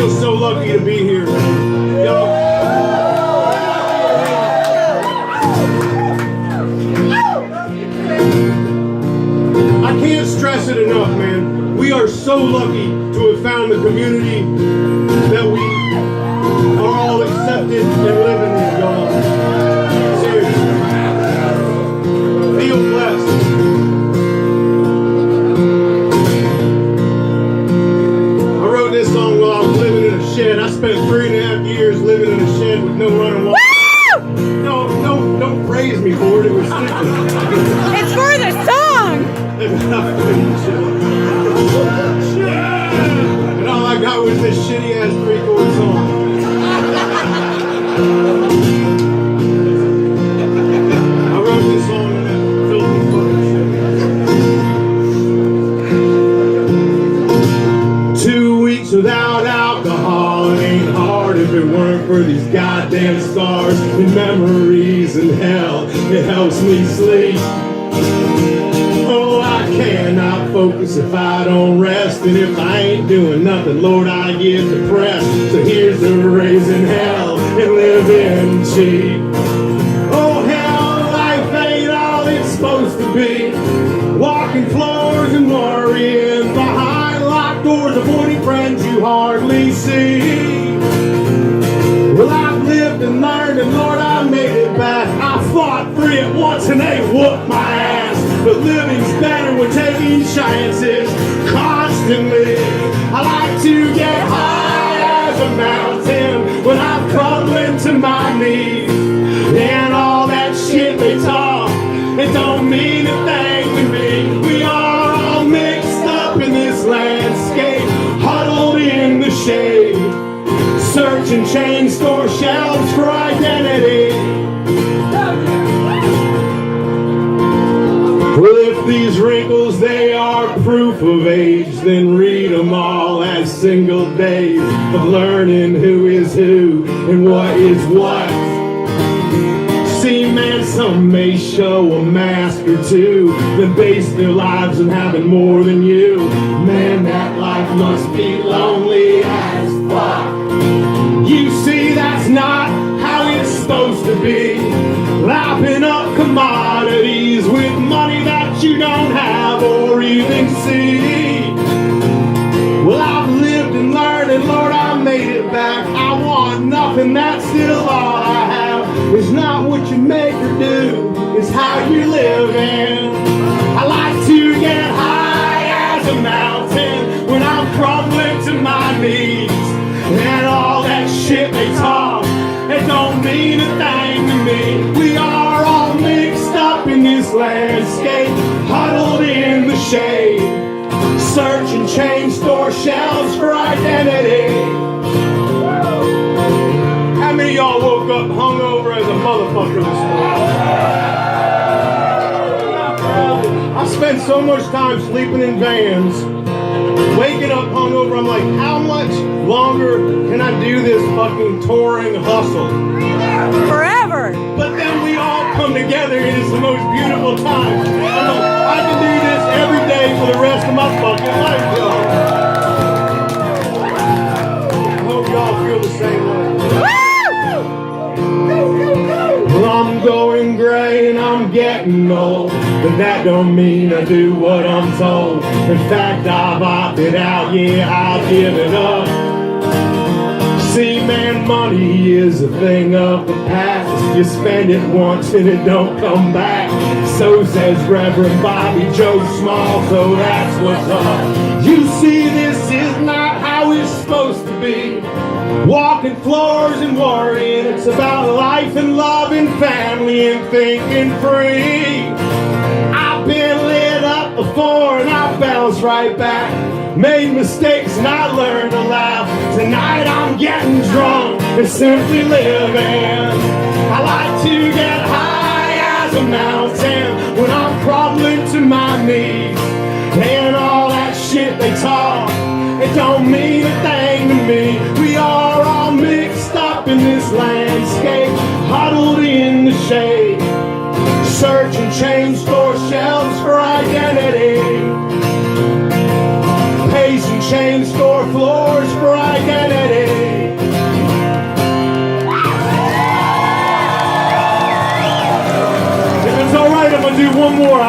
feel so lucky to be here. Yo. I can't stress it enough, man. We are so lucky to have found the community that we are all accepted and living with, y'all. Seriously. Feel blessed. I wrote this song while I was living in a shed. I spent 3.5 years living in a shed with no running water. No, don't praise me for it. It was stupid. It's for the song! And all I got was this shitty ass 3-chord song. I wrote this song in that filthy fucking shit. 2 weeks without alcohol, it ain't hard if it weren't for these goddamn scars and memories and hell. It helps me sleep. Oh, I cannot focus if I don't rest, and if I ain't doing nothing, Lord, I get depressed. So here's to raising hell and living cheap. Oh, hell, life ain't all it's supposed to be. Walking floors and worrying behind locked doors, avoiding friends you hardly see. Well, I've lived and learned, and Lord, I made it back. I fought free at once, and they whooped my ass. But living's better when taking chances constantly. I like to get high as a mountain when I'm crumbling to my knees. And all that shit they talk, it don't mean a thing to me. We are all mixed up in this landscape, huddled in the shade, searching chain store shelves for identity. Well, if these wrinkles, they are proof of age, then read them all as single days of learning who is who and what is what. See, man, some may show a mask or two, then base their lives on having more than you. Man, that life must be lonely as fuck. You see, that's not how it's supposed to be. Lapping up commodities with money that you don't have or even see. Well, I've lived and learned, and Lord, I made it back. I want nothing, that's still all I have. It's not what you make or do, it's how you're living. I like to get high as a mountain when I'm crumbling to my knees. And all that shit they talk, it don't mean a thing to me. We are all mixed up in this landscape, huddled in the shade, searching chain store shelves for identity. How many of y'all woke up hungover as a motherfucker this morning? I spent so much time sleeping in vans, waking up hungover. I'm like, how much longer can I do this fucking touring hustle? Forever! But then we all come together and it's the most beautiful time. I'm like, I can do this every day for the rest of my fucking life, y'all. I hope y'all feel the same way. Well, I'm going gray and I'm getting old, but that don't mean I do what I'm told. In fact, I've opted out, yeah, I've given up. See, man, money is a thing of the past. You spend it once and it don't come back. So says Reverend Bobby Joe Small, so that's what's up. You see, this is not how it's supposed to be. Walking floors and worrying, it's about life and love and family and thinking free. I've been lit up before and I bounce right back. Made mistakes and I learned to laugh. Tonight I'm getting drunk and simply living. I like to get high as a mountain when I'm crumbling to my knees. And all that shit they talk, it don't mean a thing to me. We are all mixed up in this landscape, huddled in the shade, searching chain store shelves for identity, pacing chain store floors for identity. want to do one more.